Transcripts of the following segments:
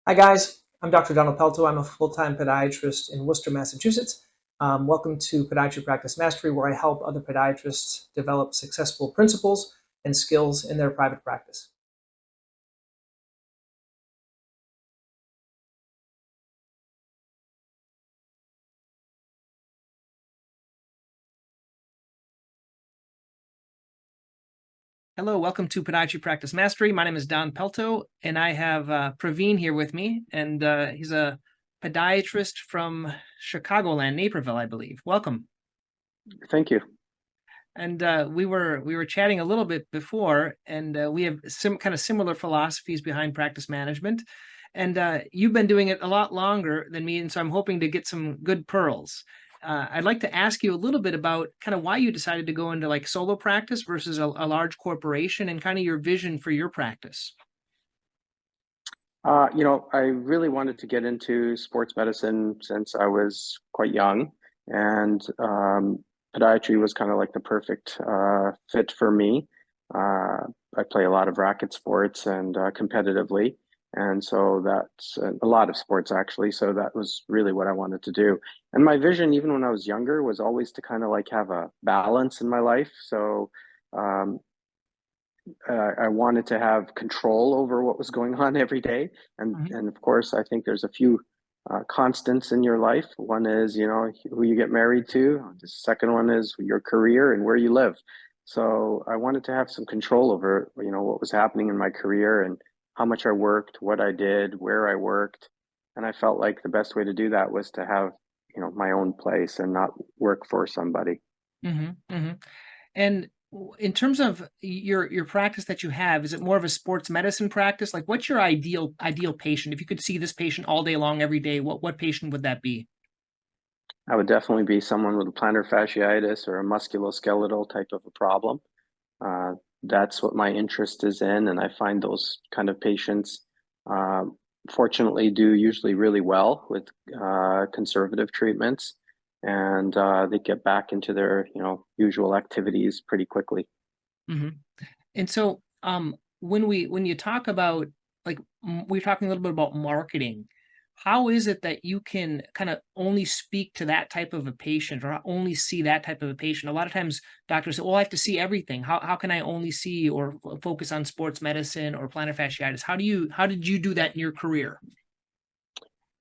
Hi guys, I'm Dr. Donald Pelto. I'm a full-time podiatrist in Worcester, Massachusetts. Welcome to Podiatry Practice Mastery, where I help other podiatrists develop successful principles and skills in their private practice. Hello, welcome to Podiatry Practice Mastery. My name is Don Pelto, and I have Praveen here with me, and he's a podiatrist from Chicagoland, Naperville, I believe. Welcome. Thank you. And we were chatting a little bit before, and we have some kind of similar philosophies behind practice management. And you've been doing it a lot longer than me, and so I'm hoping to get some good pearls. I'd like to ask you a little bit about kind of why you decided to go into like solo practice versus a large corporation, and kind of your vision for your practice. I really wanted to get into sports medicine since I was quite young, and podiatry was kind of like the perfect fit for me. I play a lot of racket sports and competitively, and so that's a lot of sports actually. So that was really what I wanted to do. And my vision, even when I was younger, was always to kind of like have a balance in my life. So um, I wanted to have control over what was going on every day, Mhm. and of course, I think there's a few constants in your life. One is, who you get married to. The second one is your career and where you live. So I wanted to have some control over, what was happening in my career and how much I worked, what I did, where I worked, and I felt like the best way to do that was to have, my own place and not work for somebody. Hmm. And in terms of your practice that you have, is it more of a sports medicine practice? Like, what's your ideal patient? If you could see this patient all day long, every day, what patient would that be? I would definitely be someone with a plantar fasciitis or a musculoskeletal type of a problem. Uh, that's what my interest is in, and I find those kind of patients, uh, fortunately, do usually really well with conservative treatments, and they get back into their, usual activities pretty quickly. Hmm. And so, when you talk about like we're talking a little bit about marketing, how is it that you can kind of only speak to that type of a patient or only see that type of a patient? A lot of times doctors say, "Well, I have to see everything. How can I only see or focus on sports medicine or plantar fasciitis?" How did you do that in your career?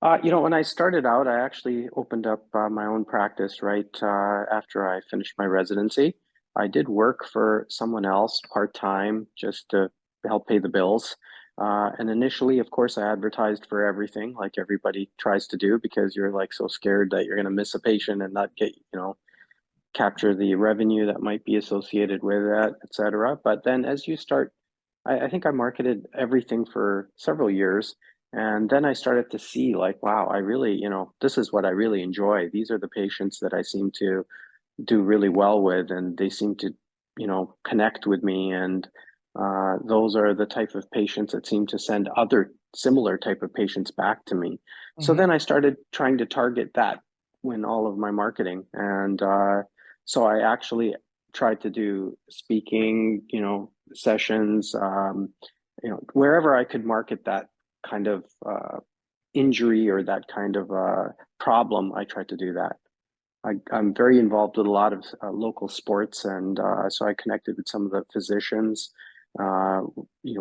When I started out, I actually opened up my own practice right after I finished my residency. I did work for someone else part-time just to help pay the bills. And initially, of course, I advertised for everything, like everybody tries to do, because you're like so scared that you're going to miss a patient and not get, capture the revenue that might be associated with that, et cetera. But then as you start, I think I marketed everything for several years. And then I started to see like, wow, I really, this is what I really enjoy. These are the patients that I seem to do really well with, and they seem to, connect with me. And those are the type of patients that seem to send other similar type of patients back to me. So Hmm. then I started trying to target that when all of my marketing. And so I actually tried to do speaking, sessions, wherever I could market that kind of injury or that kind of problem, I tried to do that. I'm very involved with a lot of local sports, and so I connected with some of the physicians, uh,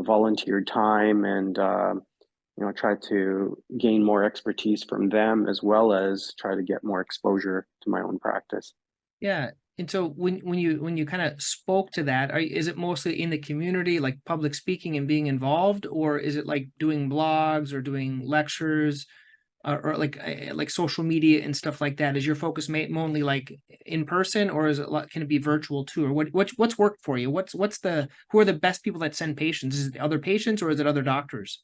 volunteered time, and tried to gain more expertise from them as well as try to get more exposure to my own practice. Yeah. And so when you kind of spoke to that, is it mostly in the community, like public speaking and being involved, or is it like doing blogs or doing lectures, or like social media and stuff like that? Is your focus mainly like in person, or is can it be virtual too? Or what's worked for you? Who are the best people that send patients? Is it other patients or is it other doctors?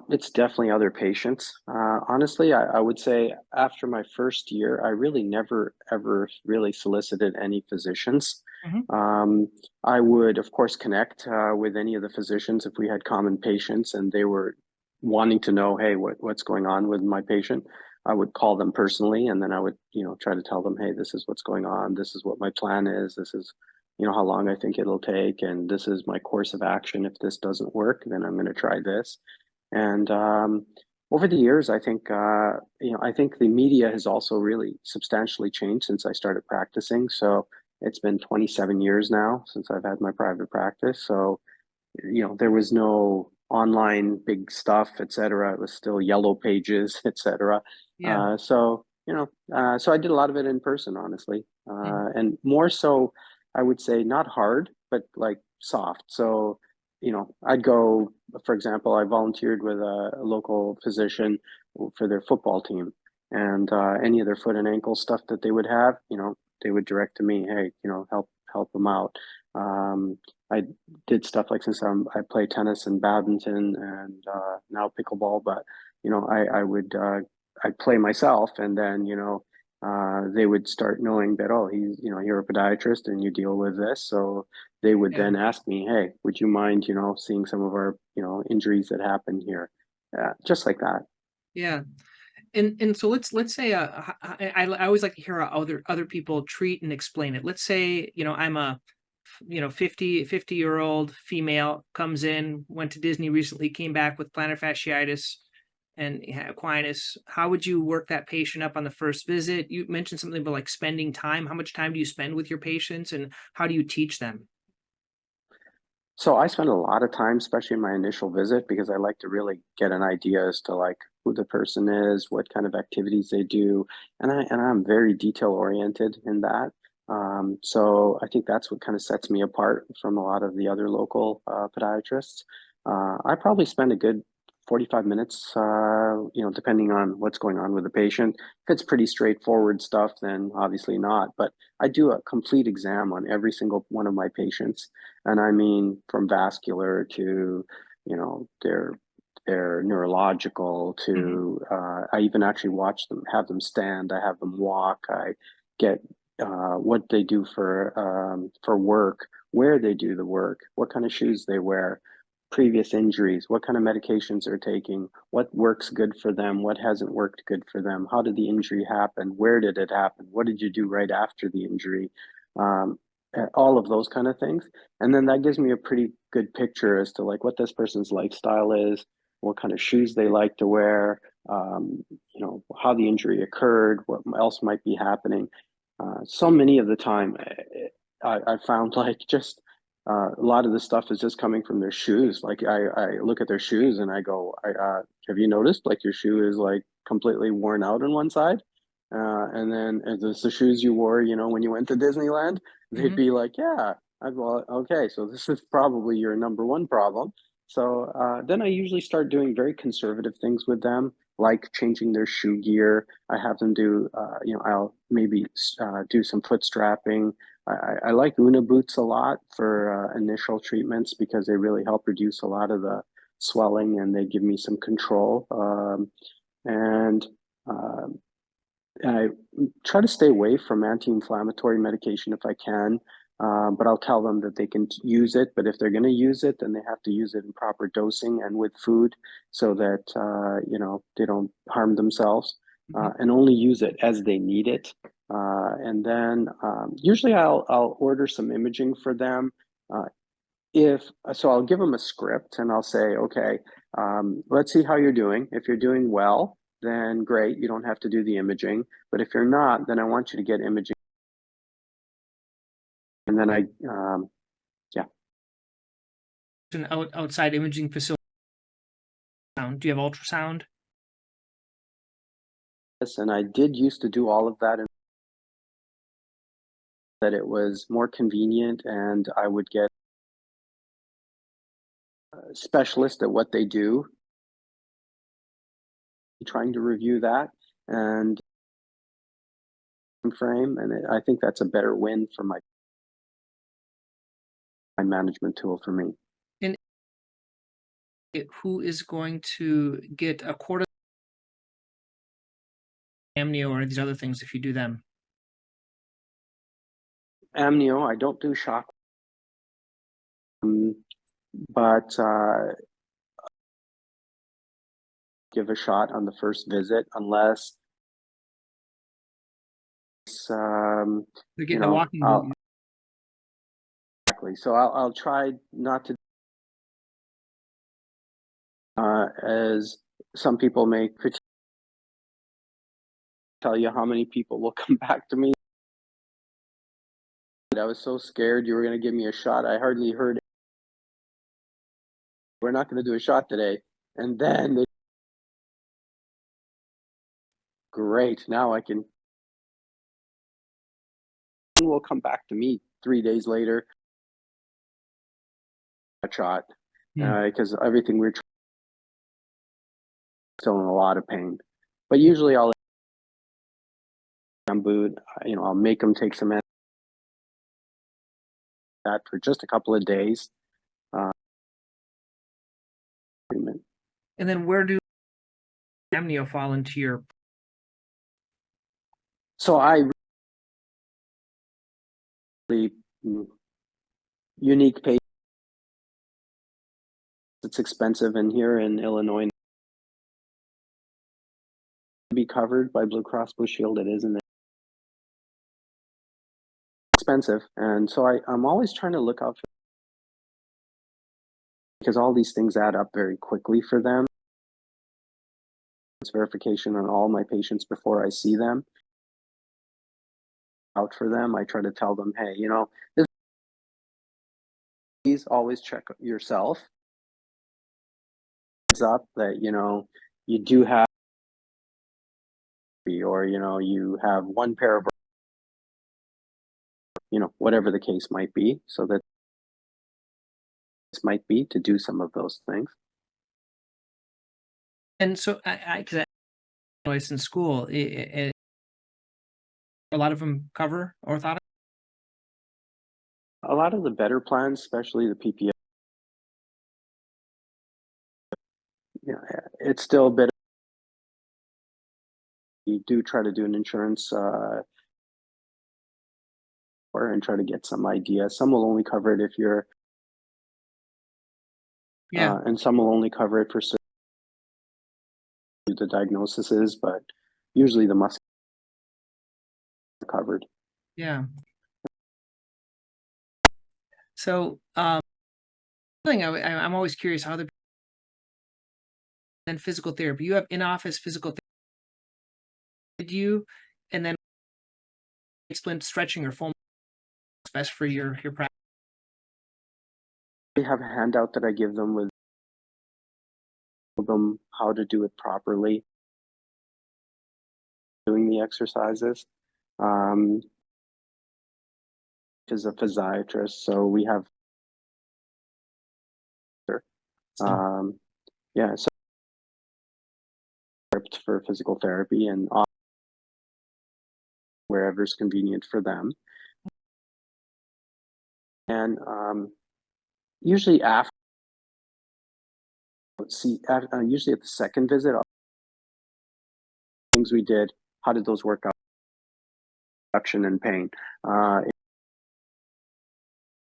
It's definitely other patients. Honestly, I would say after my first year, I really never ever really solicited any physicians. Hmm. Um, I would, of course, connect with any of the physicians if we had common patients and they were wanting to know, hey, what's going on with my patient. I would call them personally, and then I would, try to tell them, hey, this is what's going on. This is what my plan is. This is, how long I think it'll take, and this is my course of action. If this doesn't work, then I'm going to try this. And over the years, I think I think the media has also really substantially changed since I started practicing. So it's been 27 years now since I've had my private practice. So there was no online big stuff, etc. It was still yellow pages, etc. Yeah. So I did a lot of it in person, honestly, Mhm. and more so, I would say not hard, but like soft. So, I'd go, for example, I volunteered with a local physician for their football team, and any of their foot and ankle stuff that they would have, they would direct to me, hey, help them out. I did stuff like since I play tennis and badminton and now pickleball, but I would I'd play myself, and then they would start knowing that, oh, you're a podiatrist and you deal with this, so they would Yeah. then ask me, hey, would you mind seeing some of our injuries that happen here, just like that. Yeah. And so let's say I always like to hear how other people treat and explain it. Let's say, I'm a 50-year-old female comes in, went to Disney recently, came back with plantar fasciitis and equinus. How would you work that patient up on the first visit? You mentioned something about like spending time. How much time do you spend with your patients and how do you teach them? So I spend a lot of time, especially in my initial visit, because I like to really get an idea as to like who the person is, what kind of activities they do, and I'm very detail oriented in that. So I think that's what kind of sets me apart from a lot of the other local podiatrists. I probably spend a good 45 minutes, depending on what's going on with the patient. If it's pretty straightforward stuff, then obviously not. But I do a complete exam on every single one of my patients, and I mean from vascular to, their neurological Mhm. to, I even actually watch them, have them stand, I have them walk, I get what they do for work, where they do the work, what kind of shoes they wear, previous injuries, what kind of medications they're taking, what works good for them, what hasn't worked good for them, how did the injury happen, where did it happen, what did you do right after the injury, um, all of those kind of things. And then that gives me a pretty good picture as to like what this person's lifestyle is, what kind of shoes they like to wear, how the injury occurred, what else might be happening. So many of the time, I found like just a lot of the stuff is just coming from their shoes. Like I look at their shoes and I go, have you noticed like your shoe is like completely worn out on one side? And then is this the shoes you wore, when you went to Disneyland? They'd Mhm. be like, yeah. Well, okay, so this is probably your number one problem. So then I usually start doing very conservative things with them, like changing their shoe gear. I have them do, I'll maybe do some foot strapping. I like Una boots a lot for initial treatments because they really help reduce a lot of the swelling and they give me some control. And uh, I try to stay away from anti-inflammatory medication if I can, but I'll tell them that they can use it. But if they're going to use it, then they have to use it in proper dosing and with food, so that they don't harm themselves, Mhm. and only use it as they need it. And then usually I'll order some imaging for them. Uh, if so, I'll give them a script and I'll say, okay, let's see how you're doing. If you're doing well, then great, you don't have to do the imaging. But if you're not, then I want you to get imaging. And then yeah. An outside imaging facility. Do you have ultrasound? And I did used to do all of that, and that it was more convenient, and I would get a specialist at what they do, trying to review that and frame. And I think that's a better win for my management tool for me. And who is going to get a quarter amnio or these other things if you do them? Amnio, I don't do shock, but give a shot on the first visit unless um, They're getting a walking boot. exactly. So I'll try not to As some people may tell you how many people will come back to me. I was so scared you were going to give me a shot. I hardly heard it. We're not going to do a shot today. And then they, great, now I can, will come back to me 3 days later, a shot, because everything we're still in a lot of pain. But usually I'll boot, I'll make them take some that for just a couple of days. Treatment. And then where do amnio fall into your? So I really unique patient. It's expensive, and here in Illinois, to be covered by Blue Cross Blue Shield, it isn't expensive, and so I'm always trying to look out for, because all these things add up very quickly for them. It's verification on all my patients before I see them. Out for them, I try to tell them, hey, please always check yourself. It's up that you do have, or you have one pair of, whatever the case might be, so that this might be to do some of those things. And so because I was in school, a lot of them cover orthotics. A lot of the better plans, especially the PPO, it's still a bit. You do try to do an insurance and try to get some idea. Some will only cover it if you're, and some will only cover it for certain the diagnosis is, but usually the muscle covered. Yeah. So I'm always curious how then physical therapy. You have in-office physical therapy. Did you, and then explain stretching or foam best for your practice? I have a handout that I give them with them how to do it properly, doing the exercises. Is a physiatrist, so we have so for physical therapy and wherever is convenient for them. And usually after, usually at the second visit, things we did, how did those work out? Reduction in pain.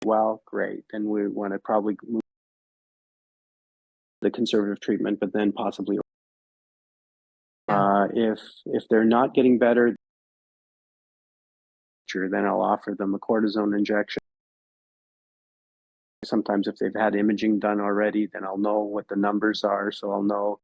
Well, great. Then we want to probably move the conservative treatment, but then possibly if they're not getting better, then I'll offer them a cortisone injection. Sometimes if they've had imaging done already, then I'll know what the numbers are, so I'll know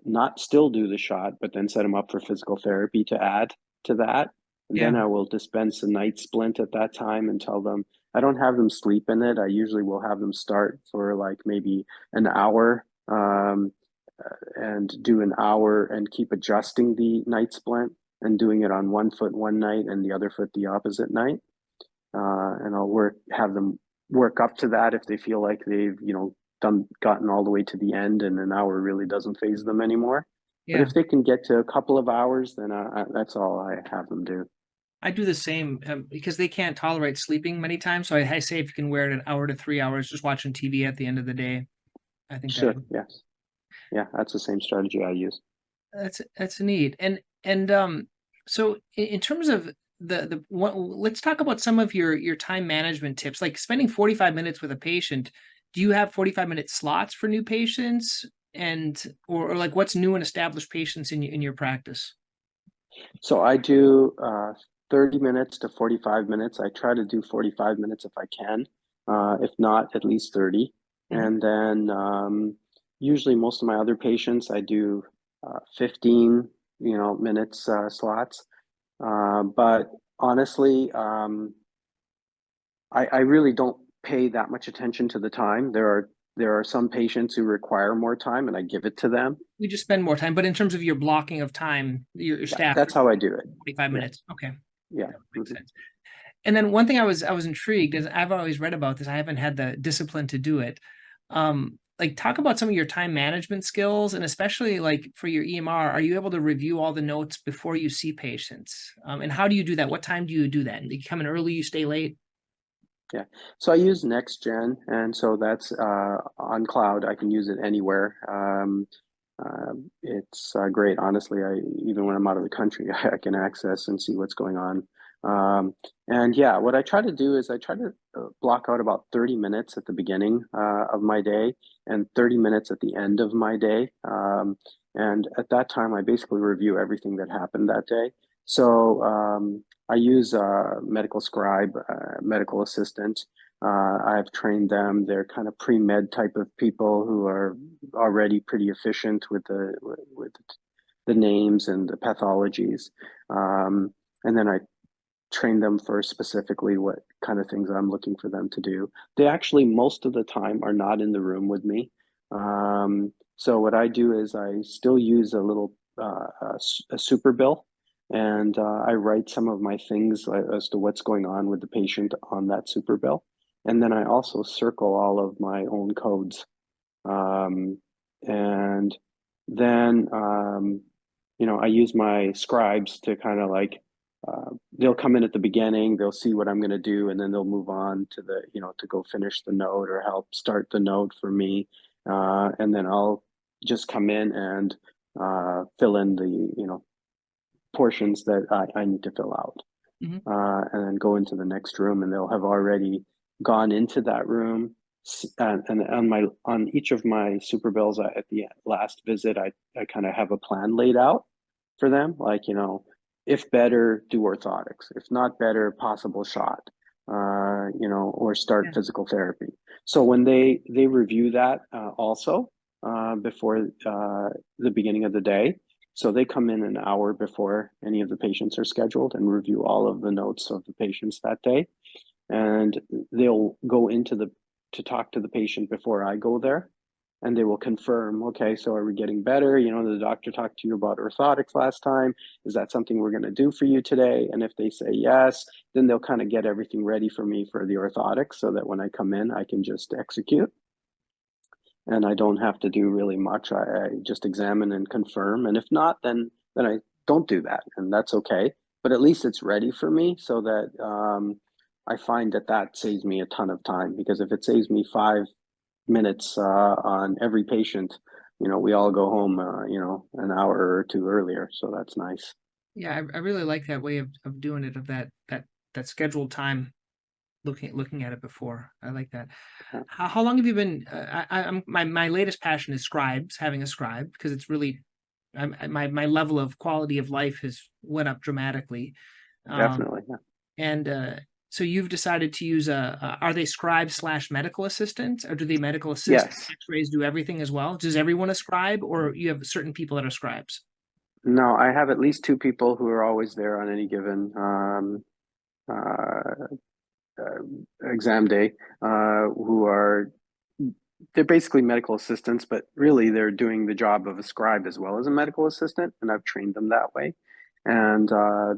not still do the shot, but then set them up for physical therapy to add to that. And then I will dispense a night splint at that time and tell them, I don't have them sleep in it. I usually will have them start for like maybe an hour and do an hour and keep adjusting the night splint and doing it on one foot one night and the other foot the opposite night. And I'll have them work up to that if they feel like they've, gotten all the way to the end and an hour really doesn't phase them anymore. But if they can get to a couple of hours, then that's all I have them do. I do the same because they can't tolerate sleeping many times. So I say if you can wear it an hour to 3 hours, just watching TV at the end of the day. I think sure. Yes. Yeah, that's the same strategy I use. That's neat. And so in terms of let's talk about some of your time management tips, like spending 45 minutes with a patient. Do you have 45-minute slots for new patients or like what's new and established patients in your practice? So I do 30 minutes to 45 minutes. I try to do 45 minutes if I can, if not, at least 30. Mhm. And then usually most of my other patients, I do 15, minutes slots. But honestly, I really don't pay that much attention to the time. There are some patients who require more time, and I give it to them. We just spend more time, but in terms of your blocking of time, your Yeah, staff, that's how I do it. 45 Yeah, minutes. Okay, yeah. that makes Mhm. sense. And then one thing I was intrigued is I've always read about this. I haven't had the discipline to do it. Like talk about some of your time management skills, and especially like for your EMR, are you able to review all the notes before you see patients? And how do you do that? What time do you do that? You come in early, you stay late? Yeah. So I use NextGen, and so that's on cloud. I can use it anywhere. It's great, honestly. Even when I'm out of the country, I can access and see what's going on. And yeah, what I try to do is I try to block out about 30 minutes at the beginning of my day and 30 minutes at the end of my day. And at that time, I basically review everything that happened that day. So I use medical scribe, medical assistant. I've trained them. They're kind of pre-med type of people who are already pretty efficient with the names and the pathologies. And then I train them for specifically what kind of things I'm looking for them to do. They actually most of the time are not in the room with me. So what I do is I still use a little a super bill, and I write some of my things as to what's going on with the patient on that super bill, and then I also circle all of my own codes. And then I use my scribes to kind of like they'll come in at the beginning, they'll see what I'm going to do, and then they'll move on to to go finish the note or help start the note for me. And then I'll just come in and fill in the, portions that I need to fill out. Mhm. And then go into the next room, and they'll have already gone into that room. And on each of my super bills at the last visit, I kind of have a plan laid out for them, like if better, do orthotics. If not better, possible shot. Or start Yeah. physical therapy. So when they review that also before the beginning of the day, so they come in an hour before any of the patients are scheduled and review all of the notes of the patients that day. And they'll go to talk to the patient before I go there. And they will confirm, okay, so are we getting better? The doctor talked to you about orthotics last time. Is that something we're going to do for you today? And if they say yes, then they'll kind of get everything ready for me for the orthotics so that when I come in, I can just execute and I don't have to do really much. I just examine and confirm, and if not, then I don't do that, and that's okay. But at least it's ready for me, so that I find that saves me a ton of time. Because if it saves me 5 minutes on every patient, we all go home, an hour or two earlier, so that's nice. Yeah, I really like that way of doing it, of that scheduled time, looking at it before. I like that. Yeah, How long have you been? I'm my latest passion is scribes, having a scribe, because it's really my level of quality of life has went up dramatically. Um, definitely. Yeah. and so you've decided to use are they scribes slash medical assistants, or do they medical assist Yes. X-rays do everything as well? Does everyone a scribe, or you have certain people that are scribes? No, I have at least two people who are always there on any given uh, exam day, who are they're basically medical assistants, but really they're doing the job of a scribe as well as a medical assistant, and I've trained them that way. And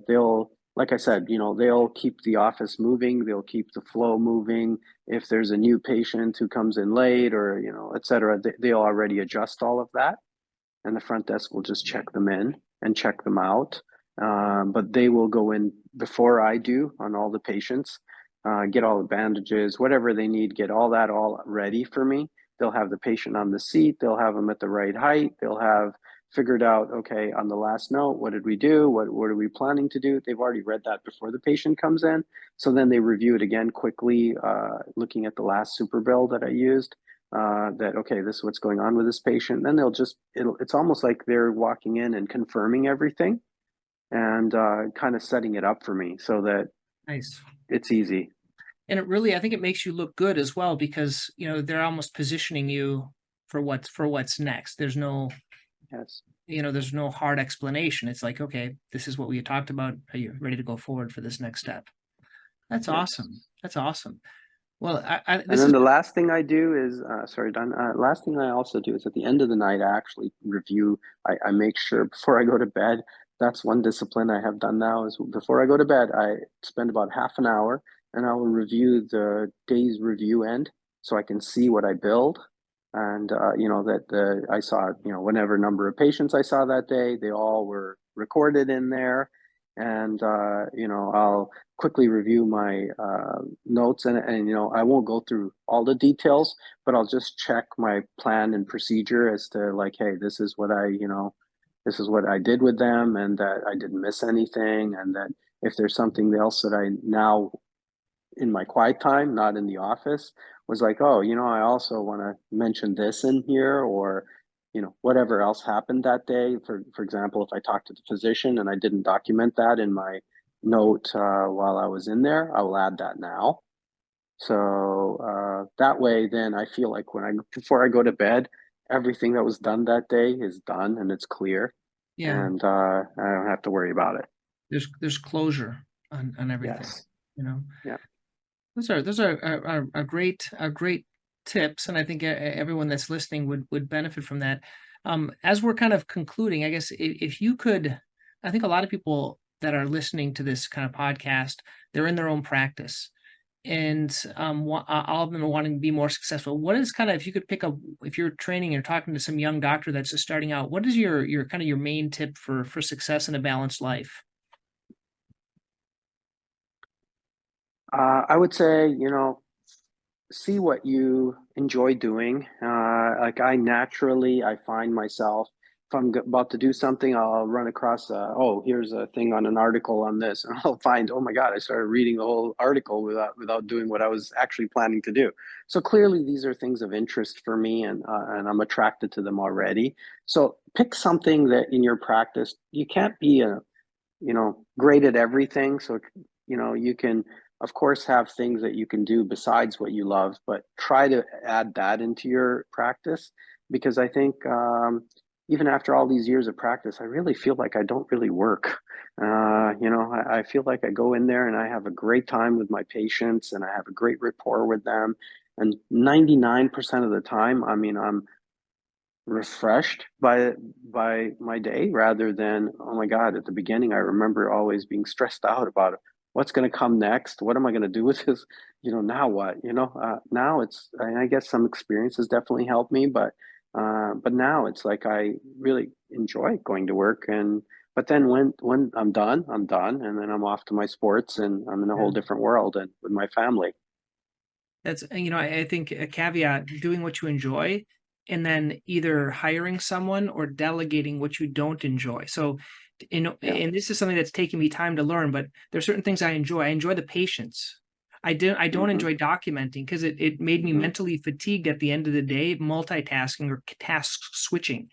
they'll, like I said, they'll keep the office moving, they'll keep the flow moving. If there's a new patient who comes in late, or et cetera, they'll already adjust all of that, and the front desk will just check them in and check them out. But they will go in before I do on all the patients, get all the bandages, whatever they need, get all that all ready for me. They'll have the patient on the seat, they'll have them at the right height, they'll have figured out, okay, on the last note, what did we do? What are we planning to do? They've already read that before the patient comes in. So then they review it again quickly, looking at the last super bill that I used, that okay, this is what's going on with this patient. Then it's almost like they're walking in and confirming everything, and kind of setting it up for me so that Nice. it's easy. And it really, I think it makes you look good as well because, they're almost positioning you for what's next. Yes. There's no hard explanation. It's like, okay, this is what we had talked about. Are you ready to go forward for this next step? That's Yes. awesome. That's awesome. Well, And this then is the last thing I do is, sorry, Don. Last thing I also do is at the end of the night, I actually review. I make sure before I go to bed. That's one discipline I have done now is before I go to bed, I spend about half an hour and I will review the day's review end so I can see what I build. And, that I saw, whatever number of patients I saw that day, they all were recorded in there. And, I'll quickly review my notes and I won't go through all the details, but I'll just check my plan and procedure as to like, hey, this is what I did with them, and that I didn't miss anything, and that if there's something else that I now in my quiet time, not in the office, was like, oh, I also want to mention this in here, or whatever else happened that day. For example, if I talked to the physician and I didn't document that in my note while I was in there, I will add that now. So that way, then I feel like before I go to bed, everything that was done that day is done and it's clear, Yeah, and I don't have to worry about it. there's closure on everything, Yes. you know. Yeah. Those are great tips, and I think everyone that's listening would benefit from that. As we're kind of concluding, I guess if you could, I think a lot of people that are listening to this kind of podcast, they're in their own practice, and all of them are wanting to be more successful. What is kind of, if you could pick up, if you're training and talking to some young doctor that's just starting out, what is your kind of your main tip for success in a balanced life? I would say, see what you enjoy doing. Like I find myself, if I'm about to do something, I'll run across, oh, here's a thing on an article on this, and I'll find, oh my God, I started reading the whole article without doing what I was actually planning to do. So clearly, these are things of interest for me, and I'm attracted to them already. So pick something that in your practice you can't be great at everything. So, you can, of course, have things that you can do besides what you love, but try to add that into your practice because I think even after all these years of practice, I really feel like I don't really work. I feel like I go in there and I have a great time with my patients and I have a great rapport with them. And 99% of the time, I mean, I'm refreshed by my day rather than, oh my God, at the beginning I remember always being stressed out about what's going to come next, what am I going to do with this, now what, now it's, I guess some experiences definitely helped me, but now it's like I really enjoy going to work. And but then when I'm done and then I'm off to my sports and I'm in a whole different world and with my family. That's, I think a caveat, doing what you enjoy and then either hiring someone or delegating what you don't enjoy. So, Yeah. and this is something that's taken me time to learn, but there's certain things I enjoy. I enjoy the patience. I don't Hmm. enjoy documenting because it made me Hmm. mentally fatigued at the end of the day, multitasking or task switching.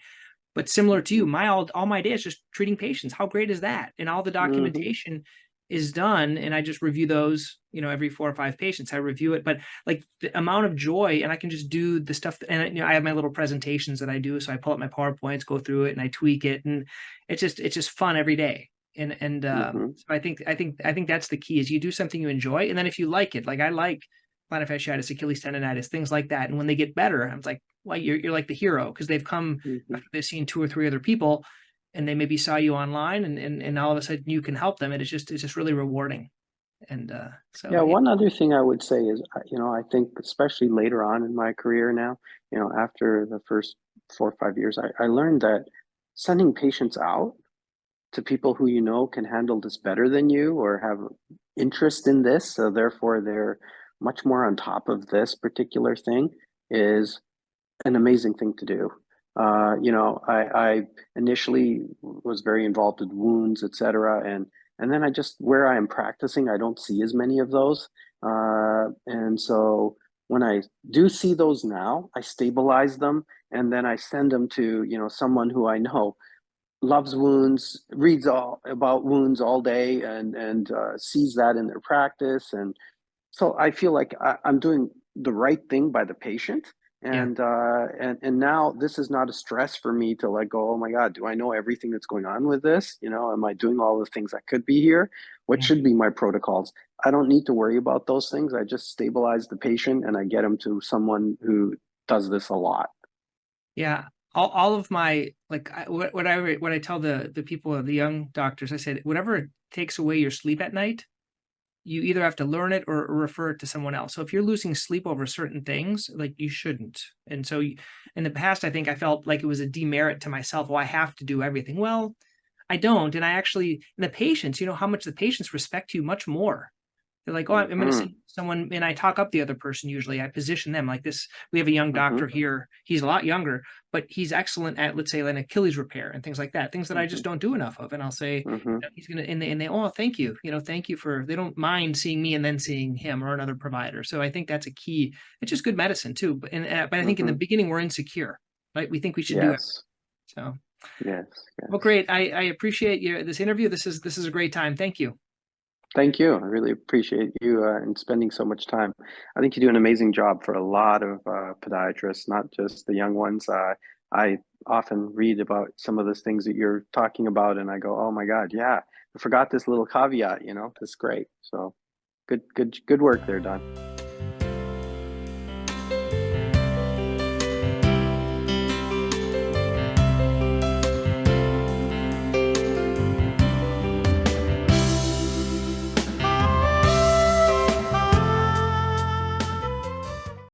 But similar to you, Hmm. all my day is just treating patients. How great is that? And all the Hmm. documentation is done, and I just review those, every 4 or 5 patients. I review it, but like the amount of joy, and I can just do the stuff. And I have my little presentations that I do, so I pull up my PowerPoints, go through it, and I tweak it, and it's just fun every day. And Hmm. so I think that's the key is you do something you enjoy, and then if you like it, like I like plantar fasciitis, Achilles tendonitis, things like that. And when they get better, I'm like, well, you're like the hero because they've come Hmm. after they've seen 2 or 3 other people and they maybe saw you online and all of a sudden you can help them. And it's just really rewarding. And so Yeah, yeah, one other thing I would say is, I think especially later on in my career now, after the first 4 or 5 years, I learned that sending patients out to people who can handle this better than you or have interest in this, so therefore they're much more on top of this particular thing, is an amazing thing to do. I initially was very involved with wounds, etc., and then I just where I am practicing, I don't see as many of those, and so when I do see those now, I stabilize them and then I send them to someone who I know loves wounds, reads all about wounds all day, and sees that in their practice. And so I feel like I'm doing the right thing by the patient. Yeah. And now this is not a stress for me to like go, oh my God, do I know everything that's going on with this? You know, am I doing all the things that could be here? What Yeah. should be my protocols? I don't need to worry about those things. I just stabilize the patient and I get them to someone who does this a lot. Yeah. All of my like what I tell the people, the young doctors, I said, whatever takes away your sleep at night, you either have to learn it or refer it to someone else. So if you're losing sleep over certain things, like you shouldn't. And so in the past, I think I felt like it was a demerit to myself. Oh, I have to do everything. Well, I don't. And I actually, and the patients, you know, how much the patients respect you much more. They're like, "Oh, I'm gonna Mm-hmm, see someone," and I talk up the other person usually. I position them like this. We have a young mm-hmm, doctor here. He's a lot younger, but he's excellent at, let's say, an Achilles repair and things like that, things that I mm-hmm, just don't do enough of. And I'll say, mm-hmm, he's gonna, and they, oh, thank you, thank you for. They don't mind seeing me and then seeing him or another provider. So I think that's a key. It's just good medicine too. But I think in the mm-hmm. beginning we're insecure, right? We think we should do it. Yes, So yes, well, yes. great. I appreciate this interview. This is a great time. Thank you. Thank you. I really appreciate you and spending so much time. I think you do an amazing job for a lot of podiatrists, not just the young ones. I often read about some of those things that you're talking about, and I go, "Oh my God, yeah, I forgot this little caveat." You know, that's great. So good, good, good work there, Don.